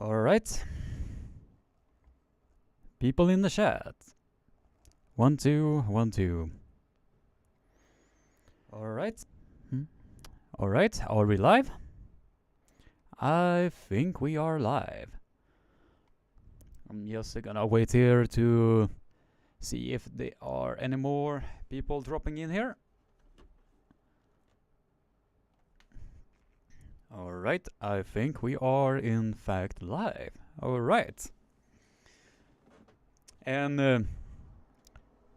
Alright. People in the chat. 1, 2, 1, 2. Alright. Alright, are we live? I think we are live. I'm just gonna wait here to see if there are any more people dropping in here. Alright, I think we are in fact live. Alright. And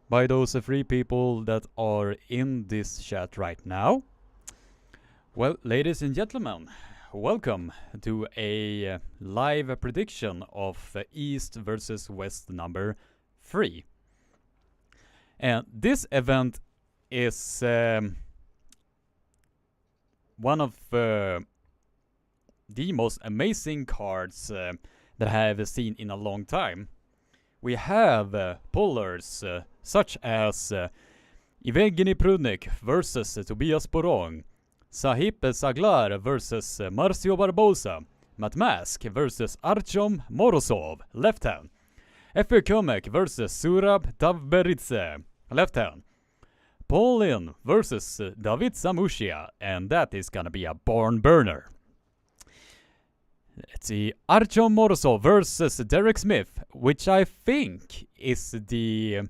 by those 3 people that are in this chat right now, well, ladies and gentlemen, welcome to a live prediction of East versus West number 3. And this event is one of the most amazing cards that I have seen in a long time. We have pullers such as Evgeny Prudnik versus Tobias Borong, Sahip Saglar versus Marcio Barbosa, Matt Mask versus Artyom Morozov, left hand, Efe Kumek versus Surab Tavberidze, left hand, Paulin versus David Samushia, and that is gonna be a barn burner. Let's see, Artyom Morozov versus Derek Smith, which I think is the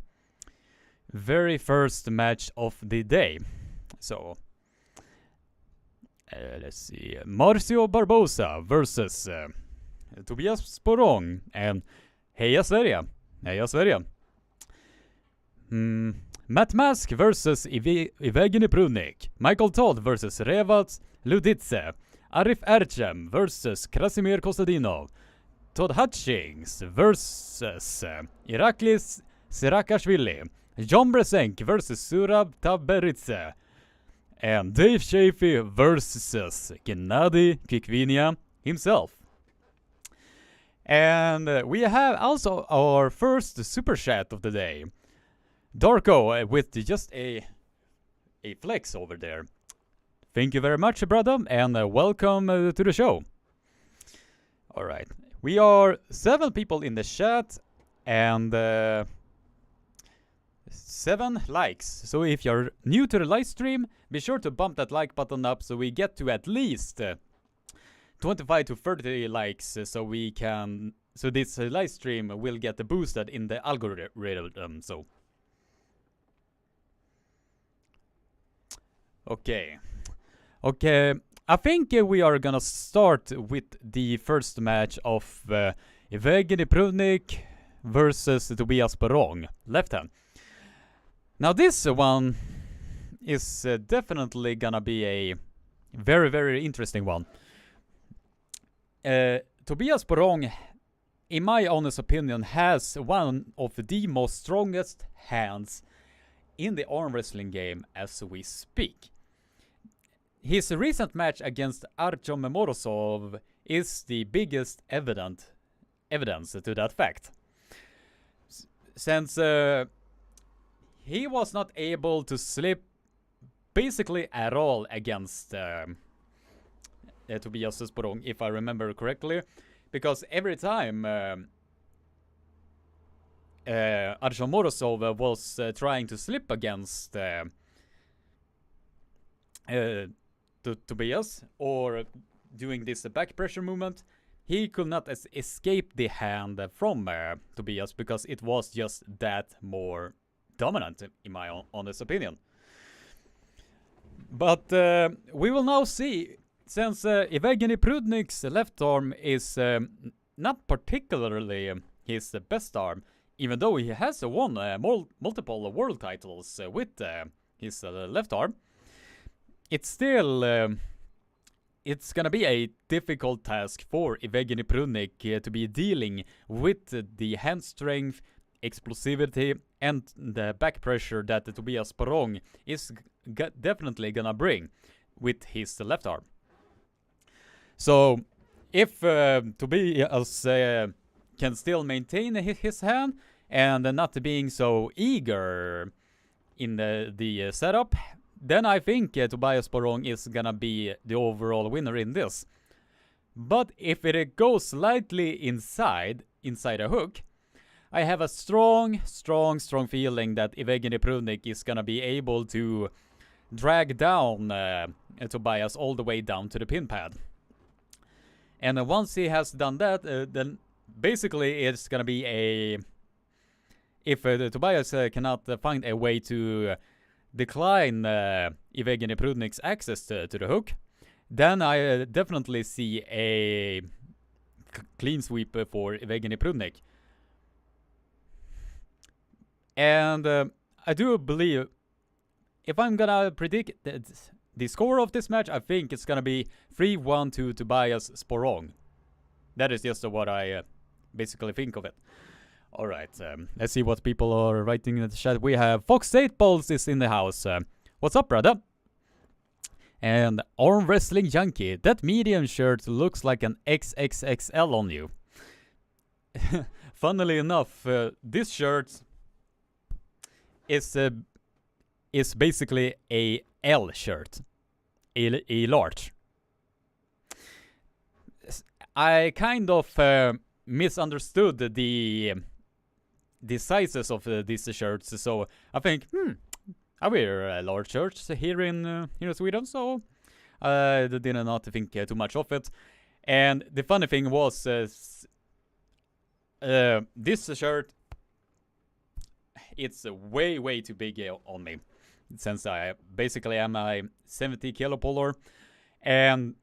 very first match of the day. So, let's see, Marcio Barbosa versus Tobias Borong, and Heja Sverige, Heja Sverige. Matt Mask versus Evgeny Prudnik, Michael Todd versus Revat Luditse, Arif Erchem versus Krasimir Kostadinov, Todd Hutchings versus Iraklis Sirakashvili, John Bresenk versus Surab Tavberidze, and Dave Chaffee versus Gennady Kvikvinia himself. And we have also our first super chat of the day. Darko with just a flex over there. Thank you very much, brother, and welcome to the show. Alright, we are 7 people in the chat and 7 likes. So if you're new to the live stream, be sure to bump that like button up so we get to at least 25 to 30 likes so this live stream will get boosted in the algorithm. So okay, I think we are gonna start with the first match of Evgeny Prudnik versus Tobias Borong, left hand. Now this one is definitely gonna be a very, very interesting one. Tobias Borong, in my honest opinion, has one of the most strongest hands in the arm wrestling game as we speak. His recent match against Artyom Morozov is the biggest evidence to that fact. Since he was not able to slip basically at all against Tobias Borong, if I remember correctly, because every time Artyom Morozov was trying to slip against Tobias or doing this back pressure movement, he could not escape the hand from Tobias because it was just that more dominant, in my honest opinion. But we will now see, since Evgeny Prudnik's left arm is not particularly his best arm, even though he has won multiple world titles with his left arm, it's still it's gonna be a difficult task for Evgeny Prudnik to be dealing with the hand strength, explosivity, and the back pressure that Tobias Borong is definitely gonna bring with his left arm. So if Tobias can still maintain his hand and not being so eager in the setup, then I think Tobias Borong is gonna be the overall winner in this. But if it goes slightly inside a hook, I have a strong feeling that Evgeny Prudnik is gonna be able to drag down Tobias all the way down to the pin pad. And once he has done that, then basically it's gonna be a... If Tobias cannot find a way to decline Evgeny Prudnik's access to the hook, then I definitely see a clean sweep for Evgeny Prudnik. And I do believe, if I'm gonna predict the score of this match, I think it's gonna be 3-1 to Tobias Sporrong. That is just what I basically think of it. Alright, let's see what people are writing in the chat. We have Fox 8 Balls is in the house. What's up, brother? And Armwrestling Junkie, that medium shirt looks like an XXXL on you. Funnily enough, this shirt is basically a L shirt, a large. I kind of misunderstood the sizes of these shirts, so I think, I wear large shirts here in Sweden, so I did not think too much of it. And the funny thing was, this shirt, it's way too big on me, since I basically am a 70 kilo puller, and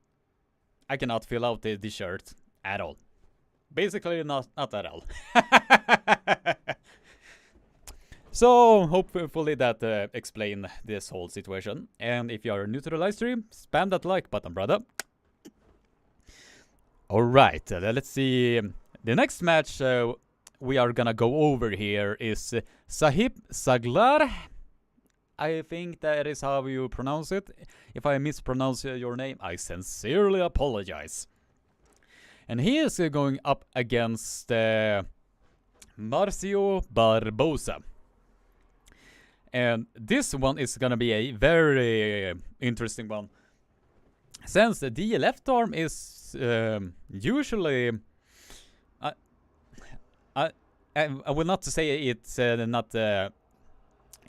I cannot fill out the shirt at all. Basically not at all. So hopefully that explain this whole situation. And if you are new to the live stream, spam that like button, brother. Alright, let's see. The next match we are gonna go over here is Sahib Saglar. I think that is how you pronounce it. If I mispronounce your name, I sincerely apologize. And he is going up against Marcio Barbosa. And this one is gonna be a very interesting one, since the left arm is usually... I will not say it's not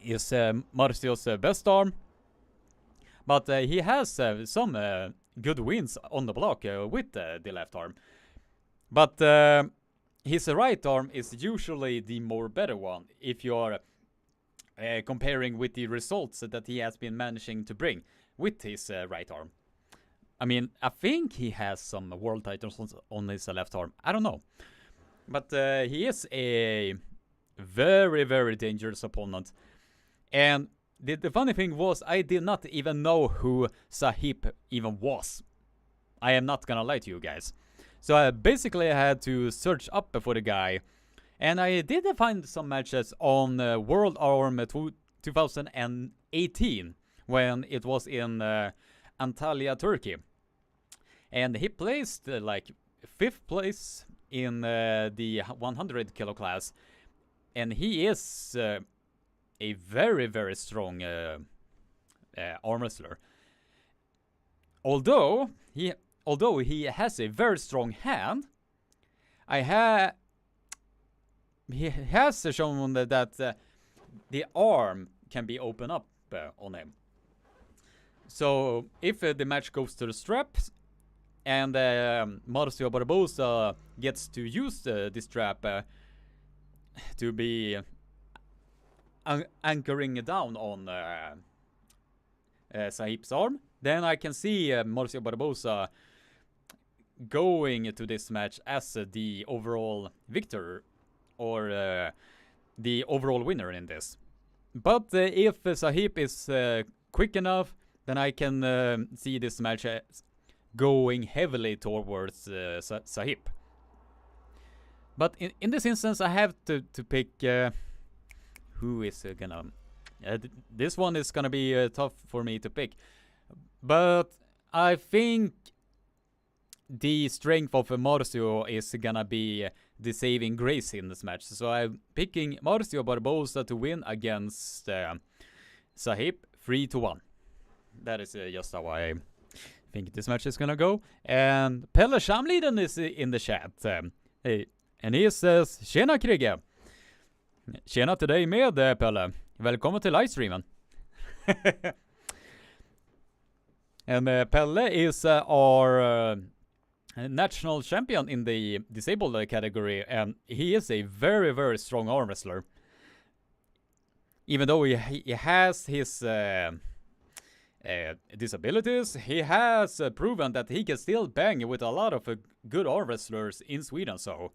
is Marcio's best arm, but he has some good wins on the block with the left arm. But his right arm is usually the more better one if you are comparing with the results that he has been managing to bring with his right arm. I mean, I think he has some world titles on his left arm. I don't know. But he is a very dangerous opponent. And the funny thing was, I did not even know who Sahib even was. I am not gonna lie to you guys. So I basically had to search up for the guy. And I did find some matches on World Arm 2018, when it was in Antalya, Turkey. And he placed like 5th place in the 100 kilo class. And he is a very strong arm wrestler. Although he has a very strong hand, he has shown that the arm can be opened up on him. So if the match goes to the straps and Marcio Barbosa gets to use this strap to be anchoring down on Sahib's arm, then I can see Marcio Barbosa going to this match as the overall victor, or the overall winner in this. But if Sahib is quick enough, then I can see this match going heavily towards Sahib. But in this instance, I have to pick who is gonna... this one is gonna be tough for me to pick. But I think the strength of Marcio is gonna be the saving grace in this match. So I'm picking Marcio Barbosa to win against Sahib 3-1. That is just how I think this match is gonna go. And Pelle Shamliden is in the chat. Hey, and he says, tjena Krigge! Tjena till dig med Pelle. Välkommen till livestreamen. And Pelle is our national champion in the disabled category, and he is a very, very strong arm wrestler. Even though he has his disabilities, he has proven that he can still bang with a lot of good arm wrestlers in Sweden. So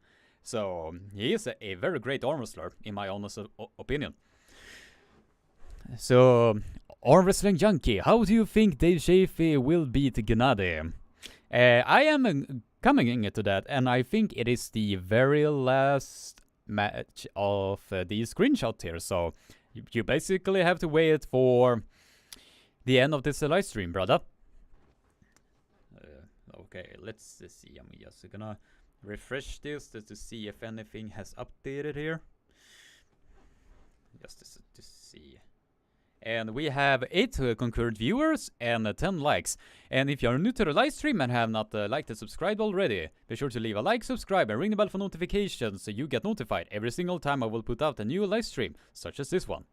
he is a very great arm wrestler, in my honest opinion. So, arm wrestling junkie, how do you think Dave Chaffee will beat Gennady? I am coming into that, and I think it is the very last match of the screenshot here. So you basically have to wait for the end of this live stream, brother. Okay, let's see. I'm just gonna refresh this to see if anything has updated here. Just to see. And we have 8 concurrent viewers and 10 likes. And if you're new to the live stream and have not liked and subscribed already, be sure to leave a like, subscribe, and ring the bell for notifications so you get notified every single time I will put out a new live stream, such as this one.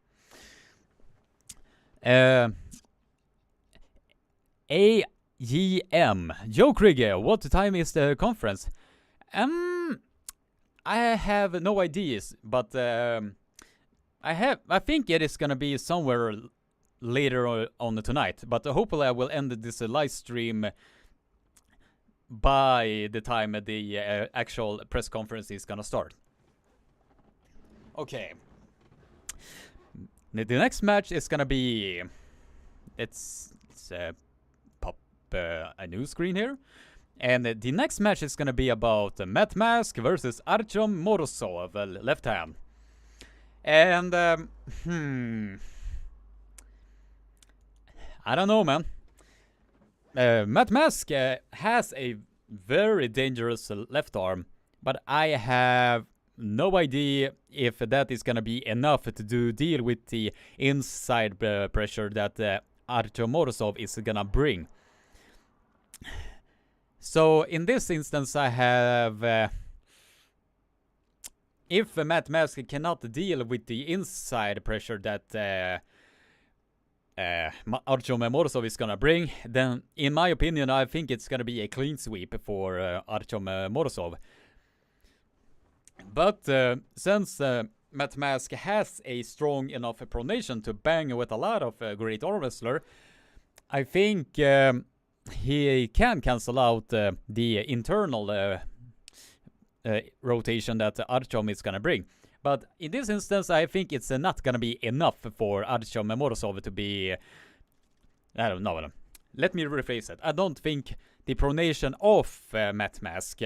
AGM. Joe Krieger, what time is the conference? I have no ideas, but I think it is gonna be somewhere later on tonight, but hopefully I will end this live stream by the time the actual press conference is gonna start. Okay. The next match is gonna be... Let's pop a new screen here. And the next match is gonna be about Matt Mask versus Artyom Morozov, left hand. And, I don't know, man. Matt Mask has a very dangerous left arm, but I have no idea if that is gonna be enough to deal with the inside pressure that Artyom Morozov is gonna bring. So, in this instance, I have... if Matt Mask cannot deal with the inside pressure that Artyom Morozov is gonna bring, then in my opinion I think it's gonna be a clean sweep for Artyom Morozov. But since Matt Mask has a strong enough pronation to bang with a lot of great arm wrestler, I think he can cancel out the internal rotation that Artyom is gonna bring. But in this instance, I think it's not gonna be enough for Artyom Morozov to be... I don't know. Let me rephrase it. I don't think the pronation of Matt Mask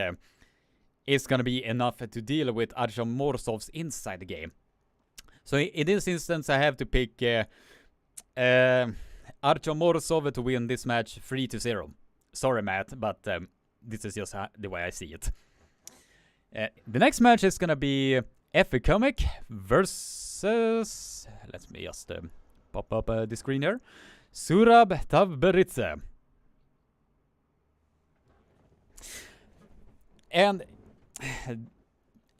is gonna be enough to deal with Artyom Morozov's inside game. So in this instance, I have to pick Artyom Morozov to win this match 3-0. Sorry, Matt, but this is just the way I see it. The next match is gonna be Effie Comic versus... Let me just pop up the screen here. Surab Tavberidze. And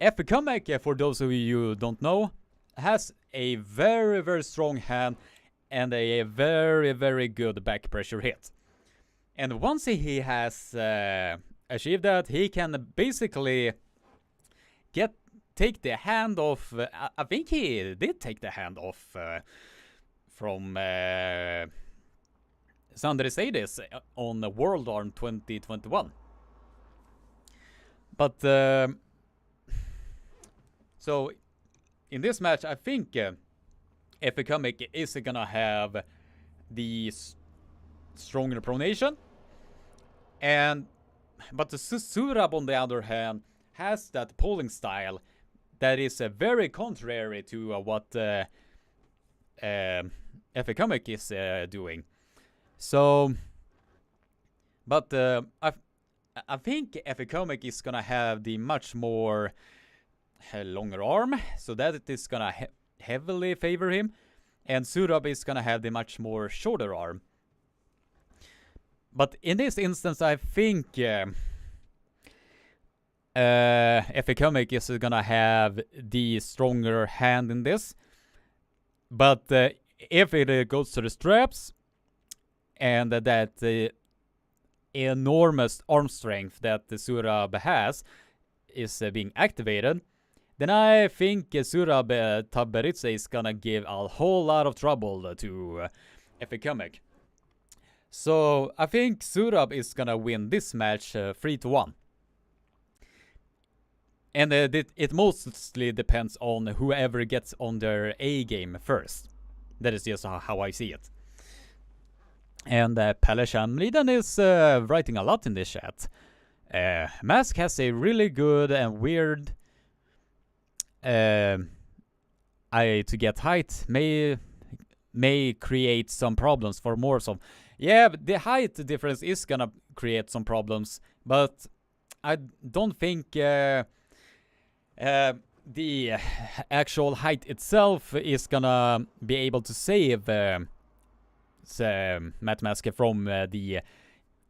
Effie Comic, for those of you who don't know, has a very, very strong hand and a very, very good back pressure hit. And once he has achieved that, he can basically take the hand off. I think he did take the hand off from Sandri Sadis on the World Arm 2021. But so in this match, I think Effie Comic is gonna have the stronger pronation, but the Surab on the other hand has that pulling style that is very contrary to what Effie Comic is doing. So, but I think Effie Comic is gonna have the much more longer arm, so that it is gonna heavily favor him, and Surab is gonna have the much more shorter arm. But in this instance, I think Economic is gonna have the stronger hand in this. But if it goes to the straps, and that enormous arm strength that the Surab has is being activated, then I think Surab Taberitze is gonna give a whole lot of trouble to Economic. So I think Surab is gonna win this match 3-1. And it mostly depends on whoever gets on their A game first. That is just how I see it. And Pelle Shamlidan is writing a lot in this chat. Mask has a really good and weird to get height may create some problems for more some. Yeah, but the height difference is gonna create some problems, but I don't think the actual height itself is gonna be able to save Matt Maske from the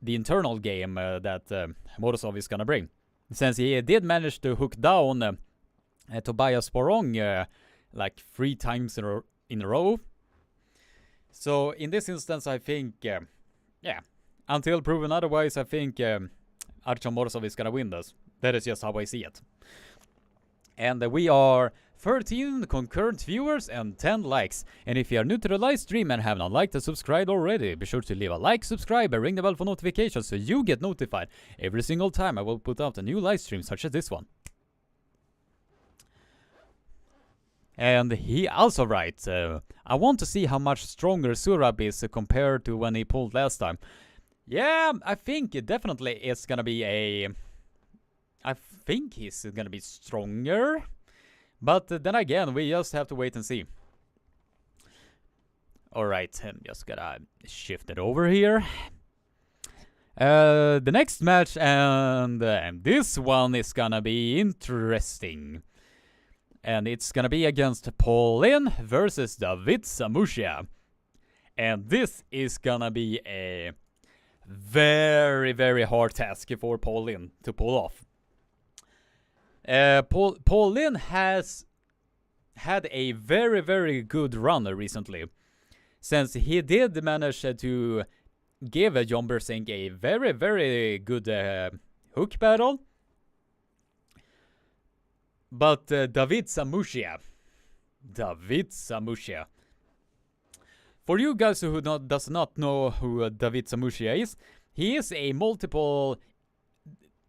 internal game that Morozov is gonna bring. Since he did manage to hook down Tobias Sporong like 3 times in a row. So in this instance, I think, yeah, until proven otherwise, I think Artyom Morozov is gonna win this. That is just how I see it. And we are 13 concurrent viewers and 10 likes. And if you are new to the live stream and have not liked and subscribed already, be sure to leave a like, subscribe, and ring the bell for notifications so you get notified every single time I will put out a new live stream such as this one. And he also writes, I want to see how much stronger Surab is compared to when he pulled last time. Yeah, I think it definitely is gonna be I think he's gonna be stronger. But then again, we just have to wait and see. Alright, I'm just gonna shift it over here. The next match, and this one is gonna be interesting. And it's gonna be against Paulin versus David Samushia. And this is gonna be a very, very hard task for Paulin to pull off. Paulin has had a very, very good run recently. Since he did manage to give John Bersink a very, very good hook battle. But David Samushia. For you guys who does not know who David Samushia is, he is a multiple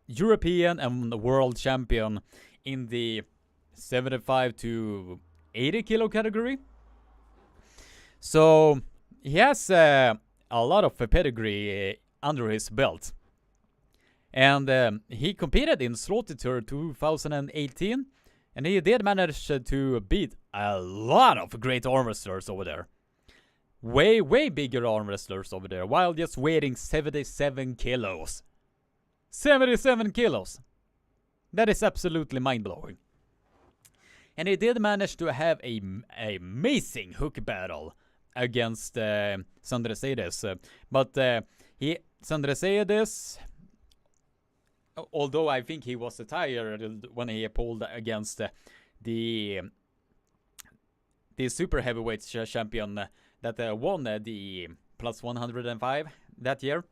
European and world champion in the 75 to 80 kilo category. So he has a lot of pedigree under his belt. And he competed in Slaughter Tour 2018, and he did manage to beat a lot of great arm wrestlers over there. Way, way bigger arm wrestlers over there, while just weighing 77 kilos. 77 kilos! That is absolutely mind-blowing. And he did manage to have a amazing hook battle against Sandresedes. But Sandresedes, although I think he was tired when he pulled against the super heavyweight champion that won the plus 105 that year.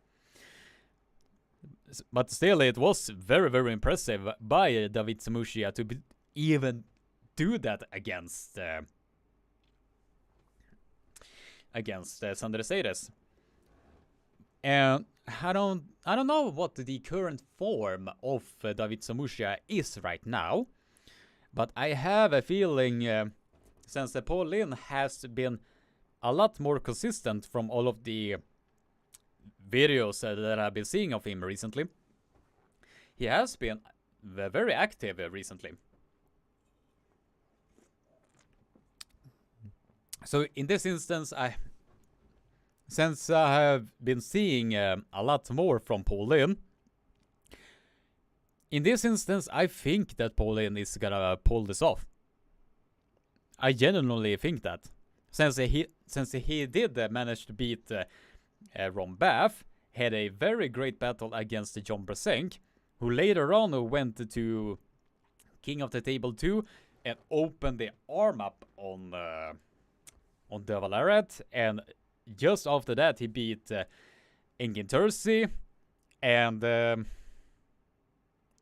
But still, it was very, very impressive by David Samushia to even do that against Sandresedes. And I don't know what the current form of David Samushia is right now, but I have a feeling since Paulin has been a lot more consistent from all of the videos that I've been seeing of him recently. He has been very active recently. So in this instance, since I have been seeing a lot more from Paulin, in this instance, I think that Paulin is gonna pull this off. I genuinely think that. Since he did manage to beat Ron Bath, had a very great battle against John Brzenk, who later on went to King of the Table 2 and opened the arm up on De Valeret, and just after that he beat Engin Terzi and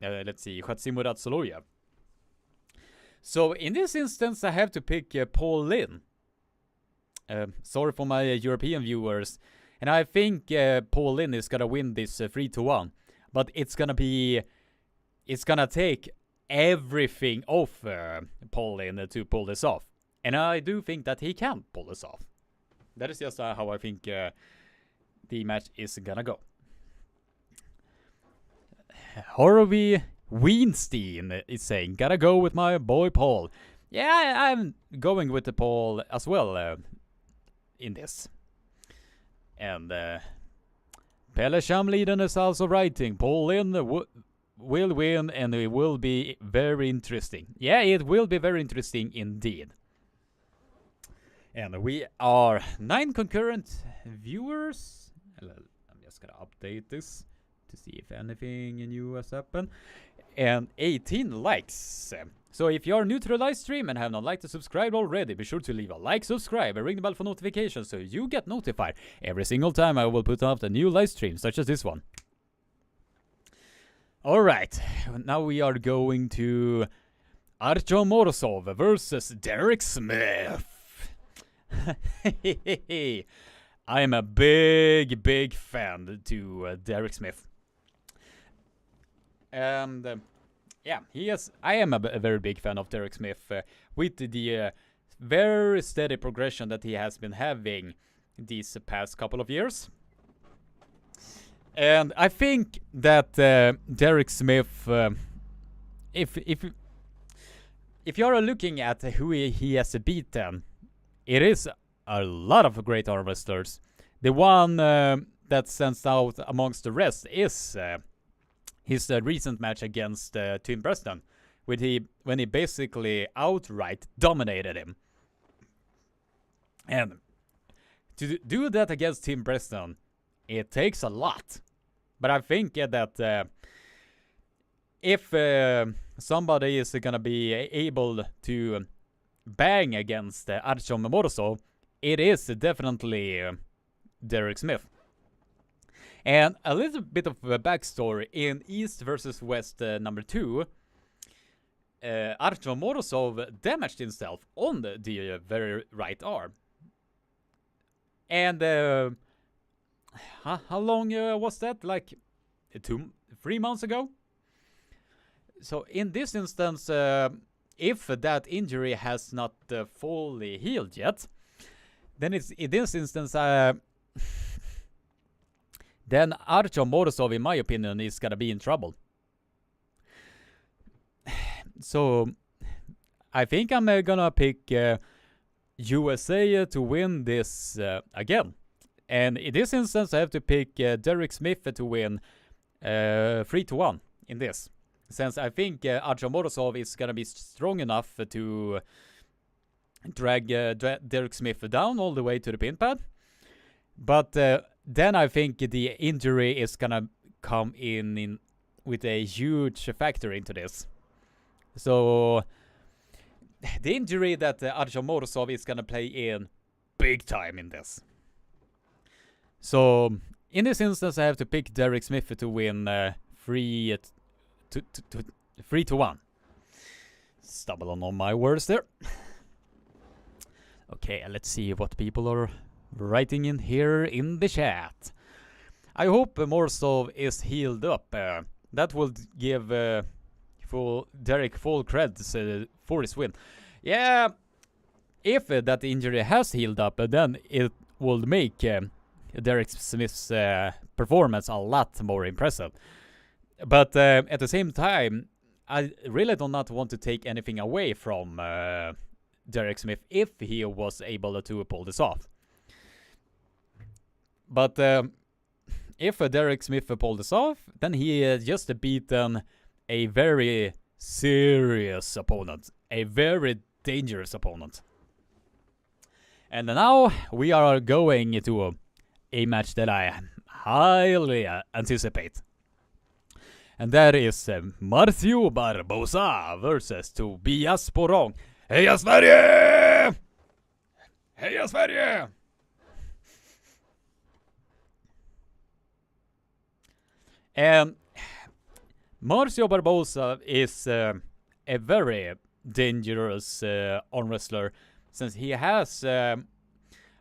let's see, Khatsimurat Soloyev. So in this instance I have to pick Paul Lin. Sorry for my European viewers, and I think Paul Lin is gonna win this 3-1, but it's gonna take everything off Paul Lin to pull this off, and I do think that he can pull this off. That is just how I think the match is gonna go. Harvey Weinstein is saying, gotta go with my boy Paul. Yeah, I'm going with the Paul as well in this. And Pelle Shamliden is also writing, Paul Lin will win and it will be very interesting. Yeah, it will be very interesting indeed. And we are 9 concurrent viewers. I'm just gonna update this to see if anything new has happened. And 18 likes. So if you are new to the live stream and have not liked or subscribed already, be sure to leave a like, subscribe, and ring the bell for notifications so you get notified every single time I will put up a new live stream, such as this one. Alright, now we are going to Artyom Morozov versus Derek Smith. I am a big fan to Derek Smith. And yeah, I am a very big fan of Derek Smith with the very steady progression that he has been having these past couple of years. And I think that Derek Smith, if you are looking at who he has beaten, it is a lot of great arm wrestlers. The one that stands out amongst the rest is his recent match against Tim Preston, when he basically outright dominated him. And to do that against Tim Preston, it takes a lot. But I think that if somebody is gonna be able to bang against Artyom Morozov, it is definitely Derek Smith. And a little bit of a backstory in East versus West number 2. Artyom Morozov damaged himself on the very right arm. And how long was that? Like 3 months ago? So in this instance, if that injury has not fully healed yet, then it's in this instance then Artyom Morozov, in my opinion, is gonna be in trouble. So I think I'm gonna pick USA to win this again. And in this instance, I have to pick Derek Smith to win 3-1 in this. Since I think Artyom Morozov is gonna be strong enough to drag Derek Smith down all the way to the pin pad. But then I think the injury is gonna come in with a huge factor into this. So the injury that Artyom Morozov is gonna play in big time in this. So in this instance, I have to pick Derek Smith to win 3-1. Stumble on all my words there. Okay, let's see what people are writing in here in the chat. I hope Morozov is healed up. That will give Derek full credits for his win. Yeah, if that injury has healed up, then it will make Derek Smith's performance a lot more impressive. But at the same time, I really do not want to take anything away from Derek Smith if he was able to pull this off. But if Derek Smith pulled this off, then he just beaten a very serious opponent, a very dangerous opponent. And now we are going to a match that I highly anticipate. And that is Marcio Barbosa versus Tobias Sporrong. Heja Sverige! Heja Sverige! Marcio Barbosa is a very dangerous arm wrestler, since he has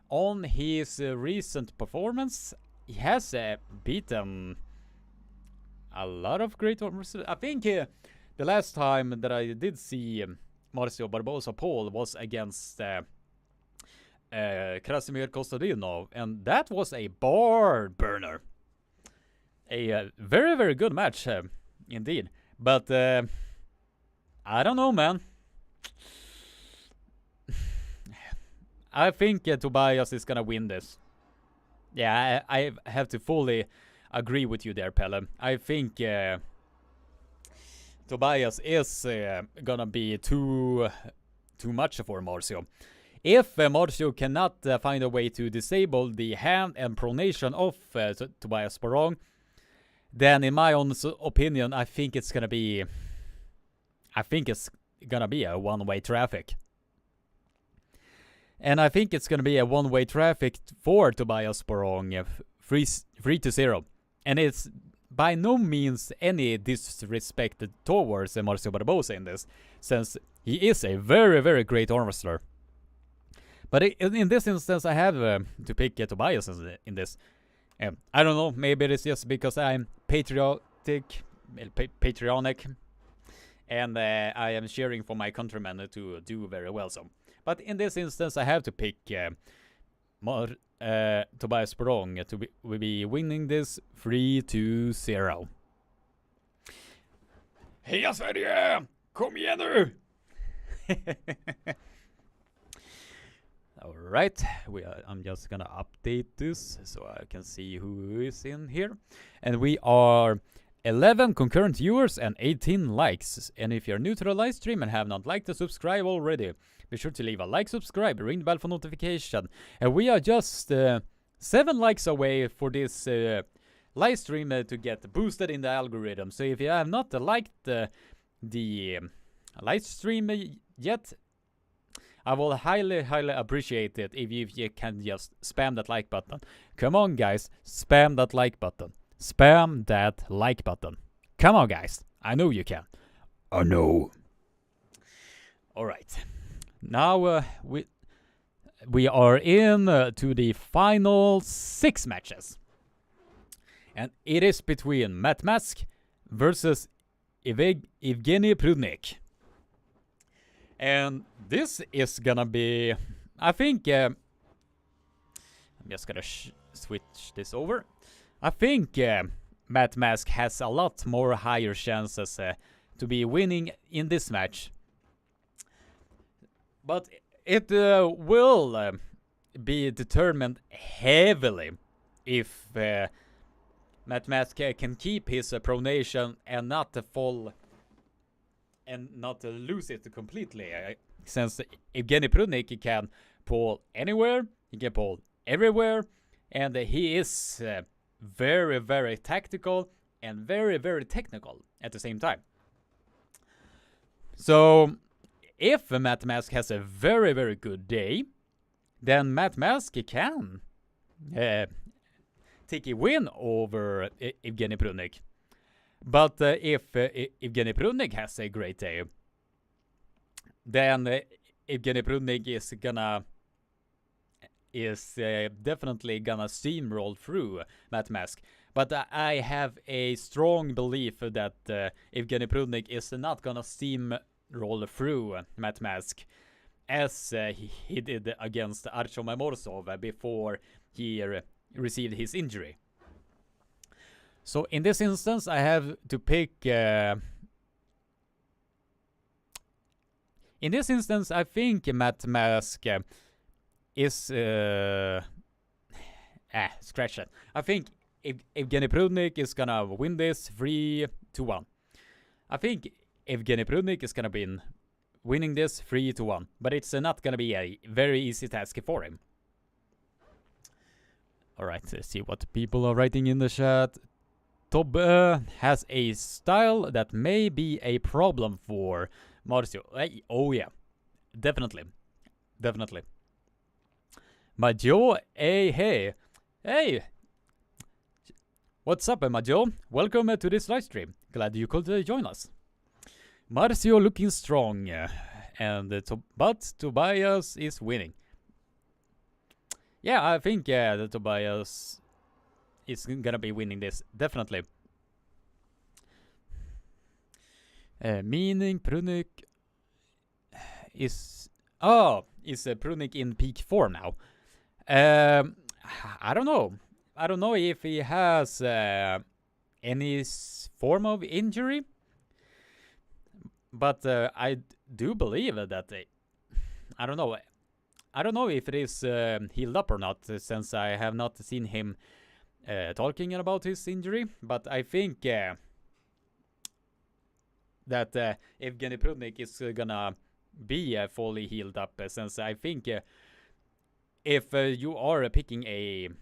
on his recent performance, he has beaten a lot of great arm wrestlers. I think the last time that I did see Marcio Barbosa Paul was against Krasimir Kostadinov, and that was a bar burner. A very, very good match, indeed. But I don't know, man. I think Tobias is gonna win this. Yeah, I have to fully agree with you there, Pelle. I think Tobias is gonna be too much for Marcio. If Marcio cannot find a way to disable the hand and pronation of Tobias Sporrong, then in my own opinion, I think it's gonna be a one-way traffic. And I think it's gonna be a one-way traffic for Tobias Sporrong, 3-0. And it's by no means any disrespect towards Marcio Barbosa in this, since he is a very, very great arm wrestler. But in this instance, I have to pick Tobias in this. I don't know, maybe it's just because I'm patriotic, and I am cheering for my countrymen to do very well. So, but in this instance, I have to pick Tobias Sporrong to be winning this 3-0. Heja Sverige! Kom igen nu! Alright, I'm just gonna update this so I can see who is in here. And we are 11 concurrent viewers and 18 likes. And if you're new to the live stream and have not liked or subscribed already, be sure to leave a like, subscribe, ring the bell for notification. And we are just 7 likes away for this live stream to get boosted in the algorithm. So if you have not liked the live stream yet, I will highly, highly appreciate it if you can just spam that like button. Come on, guys. Spam that like button. Spam that like button. Come on, guys. I know you can. I know. Alright. Now we are in to the final 6 matches. And it is between Matt Mask versus Evgeny Prudnik. And this is gonna be, I think, I'm just gonna switch this over. I think Matt Mask has a lot more higher chances to be winning in this match. But it will be determined heavily if Matt Mask can keep his pronation and not fall and not lose it completely, since Evgeny Prudnik can pull anywhere, he can pull everywhere, and he is very, very tactical and very, very technical at the same time. So if Matt Mask has a very, very good day, then Matt Mask can take a win over Evgeny Prudnik. But if Evgeny Prudnik has a great day, then Evgeny Prudnik is definitely gonna steamroll through Matt Mask. But I have a strong belief that Evgeny Prudnik is not gonna steamroll through Matt Mask as he did against Artyom Morsov before he received his injury. So in this instance, I have to pick. In this instance, I think Matt Mask is scratch it. I think Evgeny Prudnik is gonna win this 3-1. I think Evgeny Prudnik is gonna be winning this 3-1, but it's not gonna be a very easy task for him. Alright, let's see what people are writing in the chat. Tobbe has a style that may be a problem for Marcio. Oh yeah, definitely. Definitely. Majo, hey. What's up, Majo? Welcome to this live stream. Glad you could join us. Marcio looking strong, but Tobias is winning. Yeah, I think that Tobias is gonna be winning this, definitely. Meaning Prunik is Prunik in peak form now? I don't know. I don't know if he has any form of injury, but I do believe that I don't know. I don't know if it is healed up or not, since I have not seen him talking about his injury. But I think that Evgeny Prudnik is gonna be fully healed up, since I think if you are picking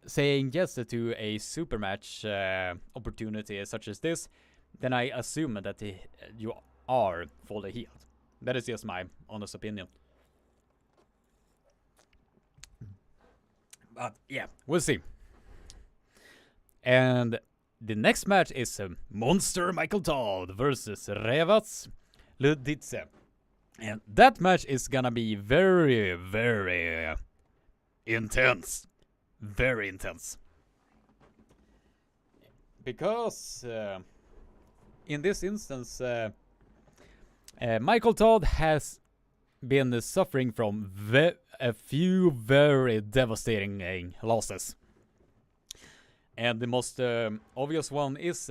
saying yes to a super match opportunity such as this, then I assume that you are fully healed. That is just my honest opinion. But yeah, we'll see. And the next match is Monster Michael Todd versus Revats Ludice. And that match is gonna be very, very intense. Very intense. Because in this instance, Michael Todd has been suffering from a few very devastating losses. And the most obvious one is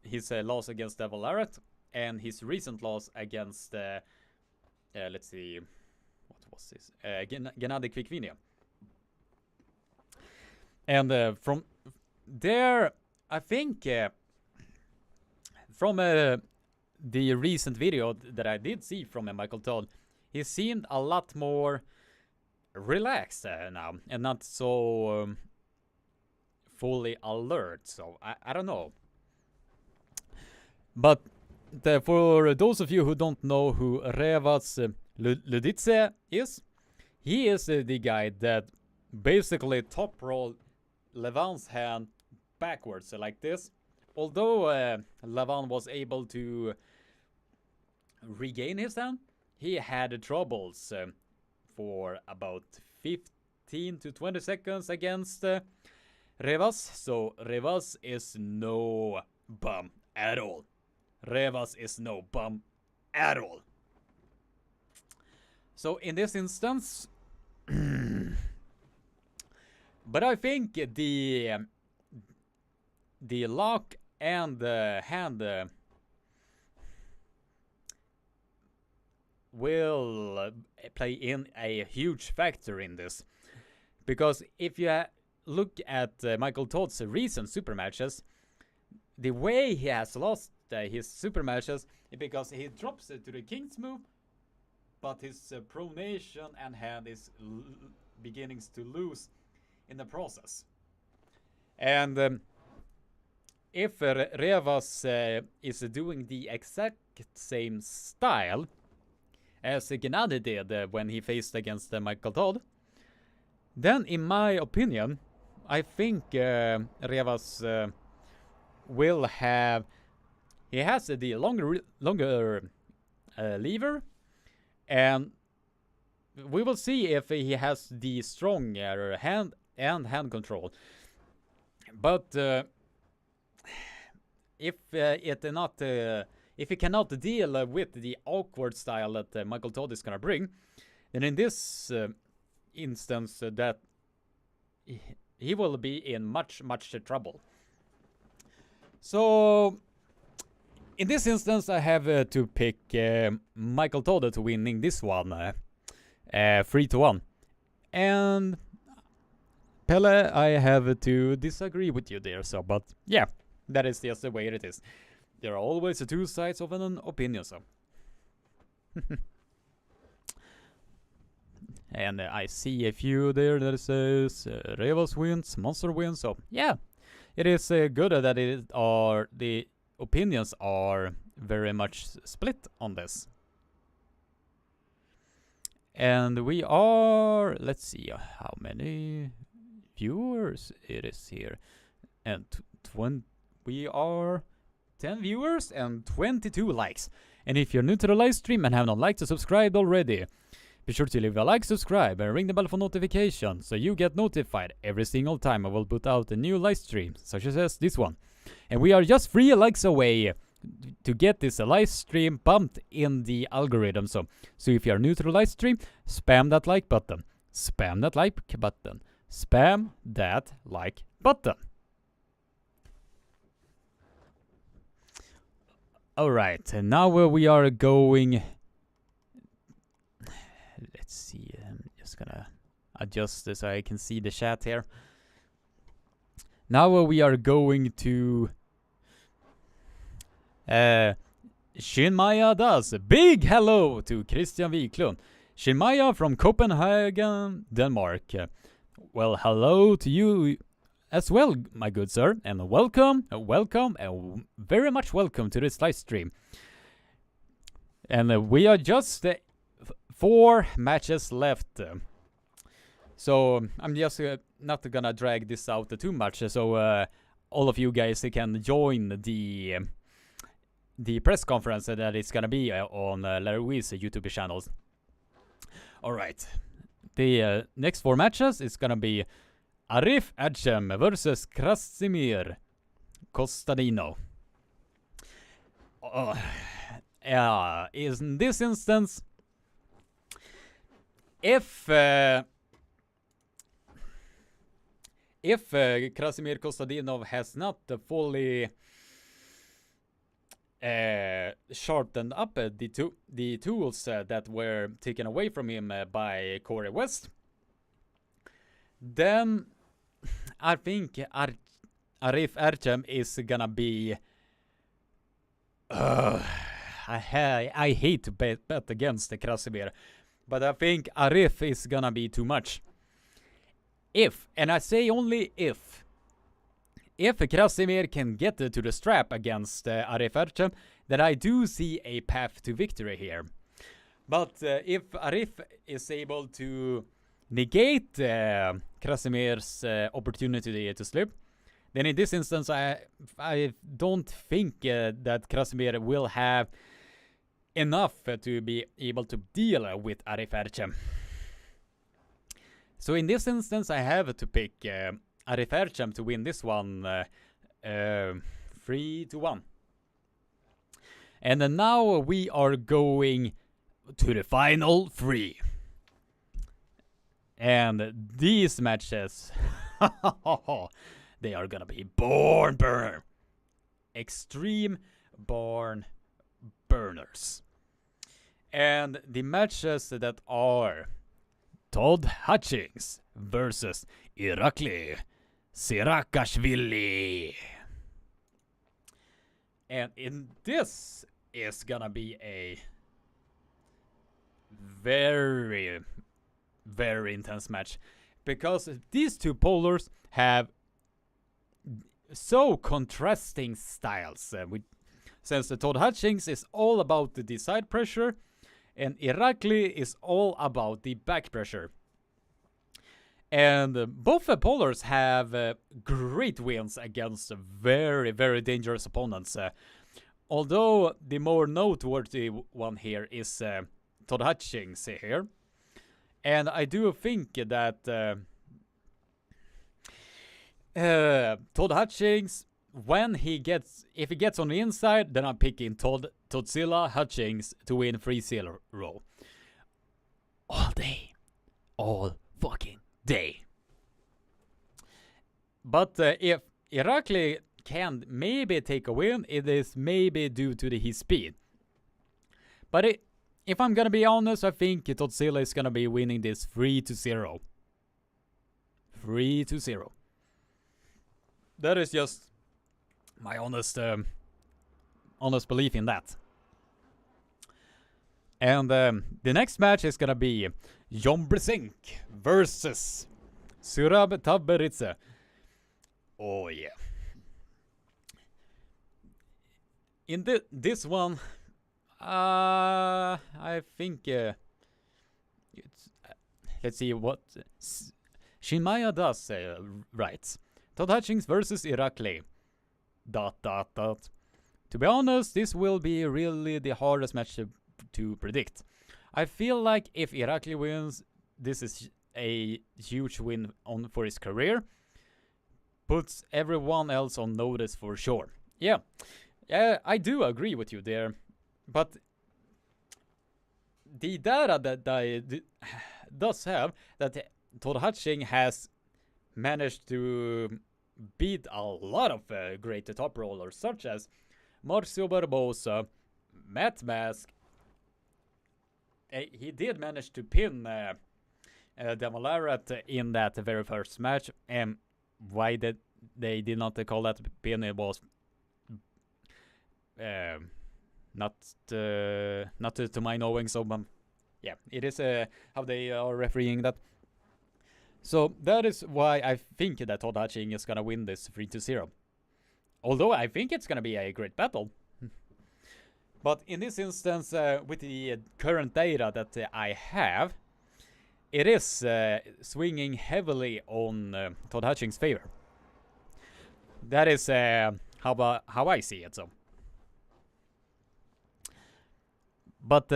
his loss against Devil Larrett, and his recent loss against let's see, what was this? Gennady Kvikvinia. And from there, I think from the recent video that I did see from Michael Todd, he seemed a lot more relaxed now, and not so fully alert. So I don't know. But for those of you who don't know who Revats Ludice is, he is the guy that basically top rolled Levan's hand backwards like this. Although Levan was able to regain his hand, he had troubles for about 15 to 20 seconds against Revas. So Revas is no bum at all. Revas is no bum at all. So in this instance, but I think the lock and the hand will play in a huge factor in this. Because if you look at Michael Todd's recent super matches, the way he has lost his super matches is because he drops to the King's move, but his pronation and hand is beginning to lose in the process. And if Revas is doing the exact same style as Gennady did when he faced against Michael Todd, then in my opinion, I think Revas will have... He has the longer lever, and we will see if he has the stronger hand and hand control. But if he cannot deal with the awkward style that Michael Todd is gonna bring, then in this instance, that he will be in much trouble. So in this instance, I have to pick Michael Todd to winning this one, 3-1. And Pelle, I have to disagree with you there. So, but yeah, that is just the way it is. There are always two sides of an opinion. So, And I see a few there that says Revos wins, Monster wins. So yeah, it is good that the opinions are very much split on this. And we are, let's see how many viewers it is here. And we are 10 viewers and 22 likes. And if you're new to the live stream and have not liked or subscribed already, be sure to leave a like, subscribe, and ring the bell for notifications so you get notified every single time I will put out a new live stream, such as this one. And we are just 3 likes away to get this live stream bumped in the algorithm. So if you are new to the live stream, spam that like button. Spam that like button. Spam that like button. Alright, and now we are going... Let's see, I'm just gonna adjust this so I can see the chat here. Now we are going to... Shinmaya does. Big hello to Christian Wiklund. Shinmaya from Copenhagen, Denmark. Well, hello to you as well, my good sir, and welcome, and very much welcome to this live stream. And we are just 4 matches left. So I'm just not gonna drag this out too much, so all of you guys can join the press conference that is gonna be on Larry Wee's YouTube channels. Alright, the next 4 matches is gonna be Arif Adjem versus Krasimir Kostadino. In this instance, if Krasimir Kostadinov has not fully sharpened up the tools that were taken away from him by Corey West, then I think Arif Erchem is gonna be... I hate to bet against Krasimir, but I think Arif is gonna be too much. If, and I say only if Krasimir can get to the strap against Arif Erchem, then I do see a path to victory here. But if Arif is able to negate Krasimir's opportunity to slip, then in this instance I don't think that Krasimir will have enough to be able to deal with Arif Erchem. So in this instance I have to pick Arif Erchem to win this one 3-1. And now we are going to the final 3. And these matches, they are gonna be barn burner. Extreme barn burners. And the matches that are Todd Hutchings versus Irakli Sirakashvili. And this is gonna be a very, very intense match, because these two polars have so contrasting styles. Since Todd Hutchings is all about the side pressure, and Irakli is all about the back pressure. And both polars have great wins against very, very dangerous opponents. Although the more noteworthy one here is Todd Hutchings here. And I do think that Todd Hutchings, if he gets on the inside, then I'm picking Toddzilla Hutchings to win 3-0. All day. All fucking day. But if Irakli can maybe take a win, it is maybe due to his speed. But if I'm gonna be honest, I think Toddzilla is gonna be winning this 3-0. 3-0. That is just my honest belief in that. And the next match is gonna be Jon Brzenk versus Surab Taberitse. Oh yeah. In this one, I think it's, let's see what Shinmaya does writes. Todd Hutchings versus Irakli. ... To be honest, this will be really the hardest match to predict. I feel like if Irakli wins, this is a huge win for his career. Puts everyone else on notice for sure. Yeah, I do agree with you there. But the data that I does have that Todd Hutchings has managed to beat a lot of great top rollers, such as Marcio Barbosa, Matt Mask. He did manage to pin Demolarat in that very first match, and why they did not call that pin, it was not to my knowing. So yeah, it is how they are refereeing that. So that is why I think that Todd Hutchings is gonna win this 3-0. Although I think it's gonna be a great battle. But in this instance, with the current data that I have, it is swinging heavily on Todd Hutchings' favor. That is how I see it. So, but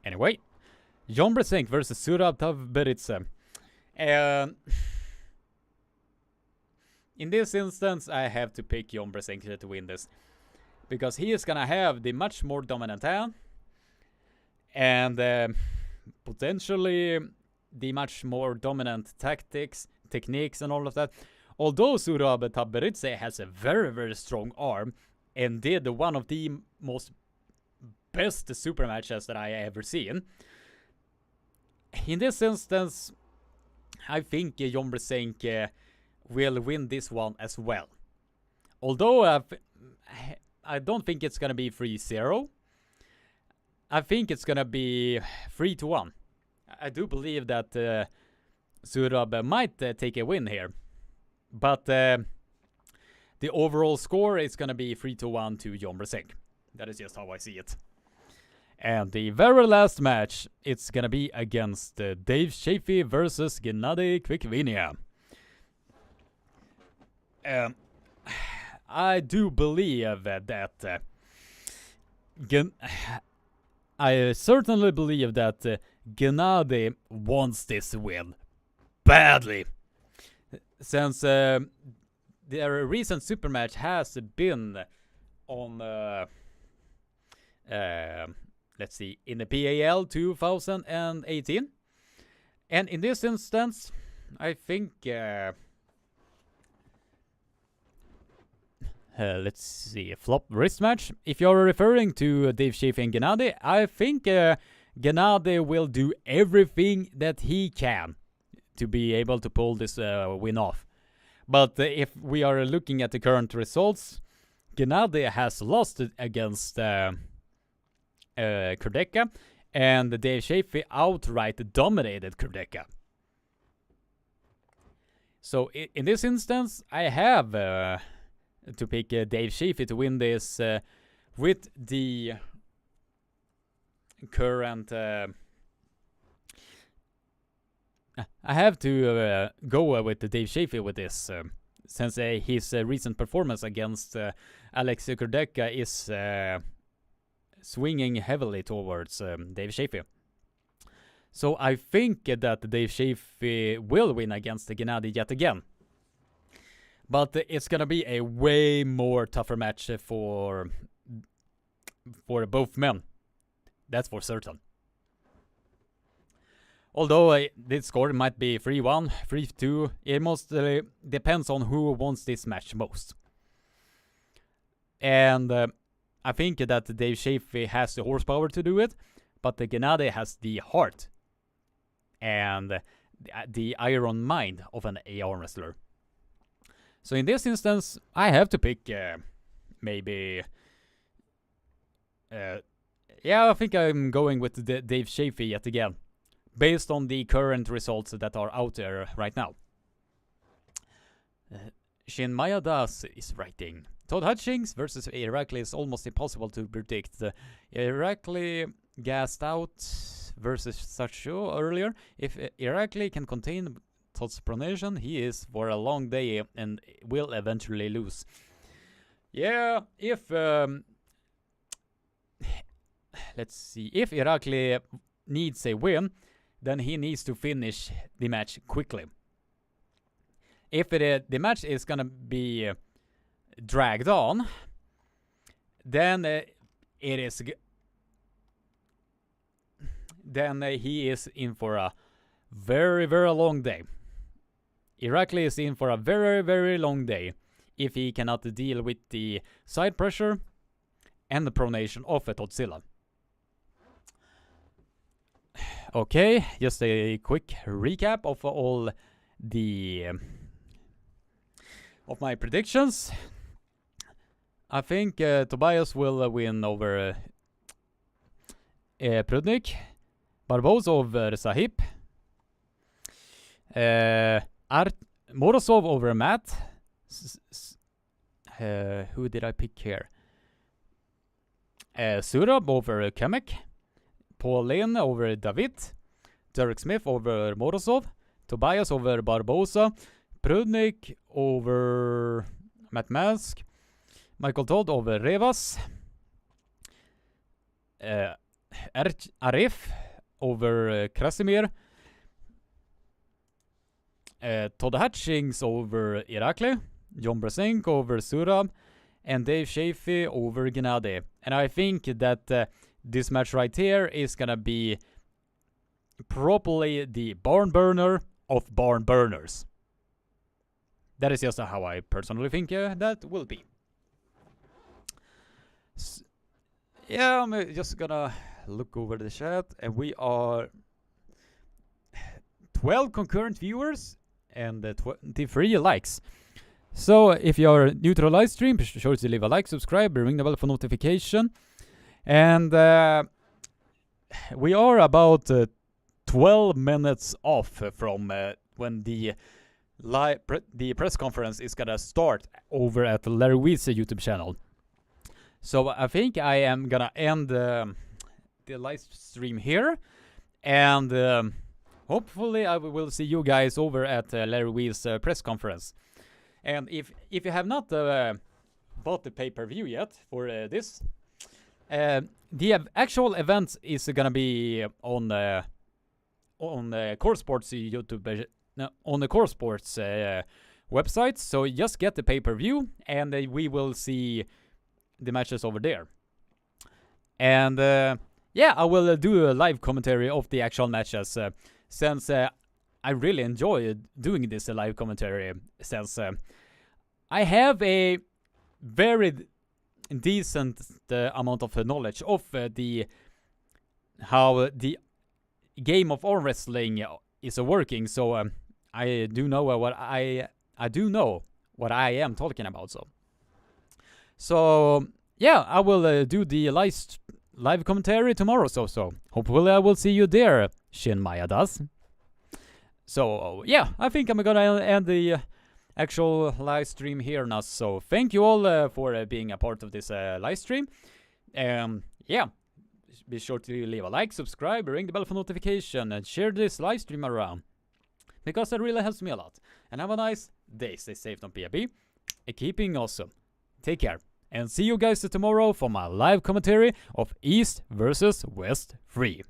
anyway, Jon Brzenk versus Surab Taberitse. In this instance, I have to pick Jon Brzenk to win this, because he is gonna have the much more dominant hand, and potentially the much more dominant tactics, techniques, and all of that. Although Surab Taberitse has a very, very strong arm and did one of the most best super matches that I ever seen. In this instance, I think Jon Brzenk will win this one as well. Although I don't think it's gonna be 3-0. I think it's gonna be 3-1. I do believe that Surab might take a win here, but the overall score is gonna be 3-1 to Jon Brzenk. That is just how I see it. And the very last match, it's gonna be against Dave Shafee versus Gennady Kvikvinia. I do believe that I certainly believe that Gennady wants this win badly, since their recent super match has been on let's see, in the PAL 2018, and in this instance, I think let's see, a flop wrist match. If you're referring to Dave Shafee and Gennady, I think Gennady will do everything that he can to be able to pull this win off. But if we are looking at the current results, Gennady has lost against Kurdeka, and Dave Shafee outright dominated Kurdeka. So in this instance, I have to pick Dave Shafee to win this with the current. I have to go with Dave Shafee with this, since his recent performance against Alex Kurdeka is swinging heavily towards Dave Shafee. So I think that Dave Shafee will win against Gennady yet again. But it's gonna be a way more tougher match for both men. That's for certain. Although this score might be 3-1, 3-2, it mostly depends on who wants this match most. And I think that Dave Shafee has the horsepower to do it, but Gennady has the heart and the iron mind of an arm wrestler. So in this instance, I have to pick maybe Yeah, I think I'm going with Dave Shafee yet again, based on the current results that are out there right now. Shin Mayadas is writing. Todd Hutchings versus Irakli is almost impossible to predict. Irakli gassed out versus Sacho earlier. If Irakli can contain Todd's pronation, he is for a long day and will eventually lose. Yeah, if let's see, if Irakli needs a win, then he needs to finish the match quickly. If the match is gonna be dragged on, then he is in for a very, very long day. Irakli is in for a very, very long day if he cannot deal with the side pressure and the pronation of Todzilla. Okay, just a quick recap of all the of my predictions. I think Tobias will win over Prudnik, Barboza over Sahib, Morozov over Matt. Who did I pick here? Surab over Kamek, Pauline over David, Derek Smith over Morozov, Tobias over Barboza, Prudnik over Matt Mask, Michael Todd over Revas, Arif over Krasimir, Todd Hutchings over Irakli, John Brasenko over Surab, and Dave Shafee over Gennady. And I think that this match right here is gonna be properly the barn burner of barn burners. That is just how I personally think that will be. Yeah, I'm just gonna look over the chat, and we are 12 concurrent viewers and 23 likes. So if you are new to the live stream, be sure to leave a like, subscribe, ring the bell for notification. And we are about 12 minutes off from when the press conference is gonna start over at Larry Weed's YouTube channel. So I think I am gonna end the live stream here, and hopefully I will see you guys over at Larry Weed's press conference. And if you have not bought the pay-per-view yet for this, the actual event is gonna be on Core Sports YouTube, on the Core Sports website. So just get the pay-per-view, and we will see the matches over there. And yeah, I will do a live commentary of the actual matches, since I really enjoy doing this live commentary, since I have a very decent amount of knowledge of how the game of arm wrestling is working. So I do know what I know what I am talking about. So yeah, I will do the live commentary tomorrow. So hopefully I will see you there, Shin Mayadas. So yeah, I think I'm gonna end the actual live stream here now. So thank you all for being a part of this live stream. Yeah, be sure to leave a like, subscribe, ring the bell for notification, and share this live stream around, because that really helps me a lot. And have a nice day. Stay safe, don't be a bee, and keeping awesome. Take care, and see you guys tomorrow for my live commentary of East versus West 3.